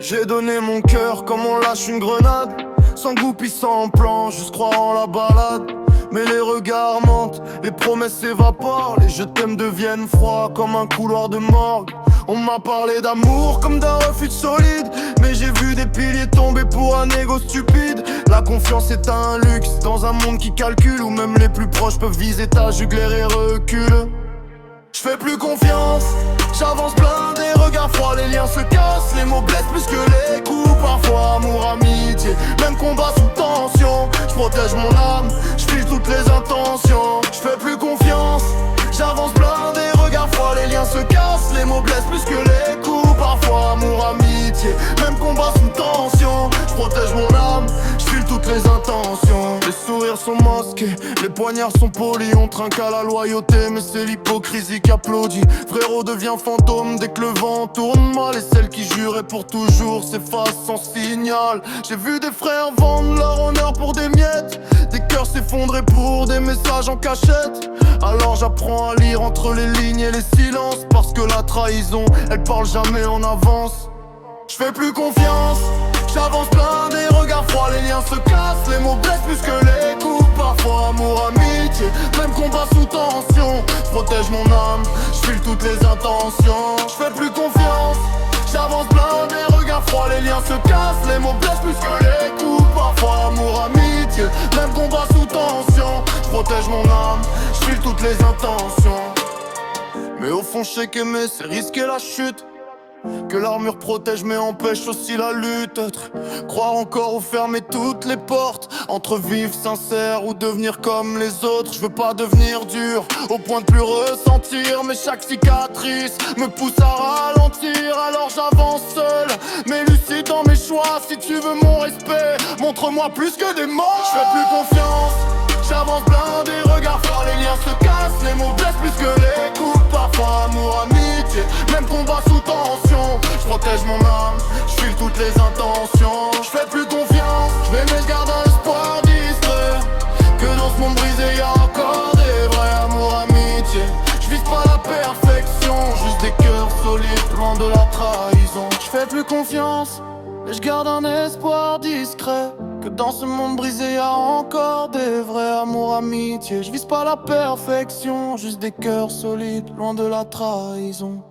J'ai donné mon cœur comme on lâche une grenade, sans goupille, sans plan, juste croire en la balade. Mais les regards mentent, les promesses s'évaporent, les je t'aime deviennent froids comme un couloir de morgue. On m'a parlé d'amour comme d'un refuge solide, mais j'ai vu des piliers tomber pour un ego stupide. La confiance est un luxe dans un monde qui calcule, où même les plus proches peuvent viser ta jugulaire et recule. J'fais plus confiance, j'avance blindé, regards froids, les liens se cassent, les mots blessent plus que les coups. Parfois amour, amitié, même combat sous tension. J'protège mon âme, j'file toutes les intentions. J'fais plus confiance, j'avance blindé, regards froids, les liens se cassent, les mots blessent plus que les coups. Parfois amour, amitié, même combat sous tension. J'protège mon âme, j'file toutes les intentions. Les sourires sont masqués, les poignards sont polis, on trinque à la loyauté, mais c'est l'hypocrisie qui applaudit. Frérot devient fantôme dès que le vent tourne mal, et celle qui jurait pour toujours s'efface sans signal. J'ai vu des frères vendre leur honneur pour des miettes, des cœurs s'effondrer pour des messages en cachette. Alors j'apprends à lire entre les lignes et les silences, parce que la trahison, elle parle jamais en avance. J'fais plus confiance, j'avance blindé, regards froids, les liens se cassent, les mots blessent plus que les coups. Parfois amour, amitié, même combat sous tension. J'protège mon âme, j'file toutes les intentions. J'fais plus confiance, j'avance blindé, regards froids, les liens se cassent, les mots blessent plus que les coups. Parfois amour, amitié, même combat sous tension. J'protège mon âme, j'file toutes les intentions. Mais au fond je sais qu'aimer c'est risquer la chute, que l'armure protège mais empêche aussi la lutte. Croire encore ou fermer toutes les portes, entre vivre sincère ou devenir comme les autres. Je veux pas devenir dur au point de plus ressentir, mais chaque cicatrice me pousse à ralentir. Alors j'avance seul mais lucide dans mes choix. Si tu veux mon respect, montre-moi plus que des mots. Je fais plus confiance, j'avance blindé, regards froids, les liens se cassent, les mots blessent plus que les coups. Parfois amour, amitié, même combat sous tension. J'protège mon âme, j'file toutes les intentions. J'fais plus confiance, j'mets mes gardes à espoir distrait, que dans ce monde brisé y'a encore des vrais amour, amitié. J'vise pas la perfection, juste des cœurs solides, loin de la trahison. J'fais plus confiance, mais j'garde un espoir discret, que dans ce monde brisé y'a encore des vrais amour, amitié. Je vise pas la perfection, juste des cœurs solides, loin de la trahison.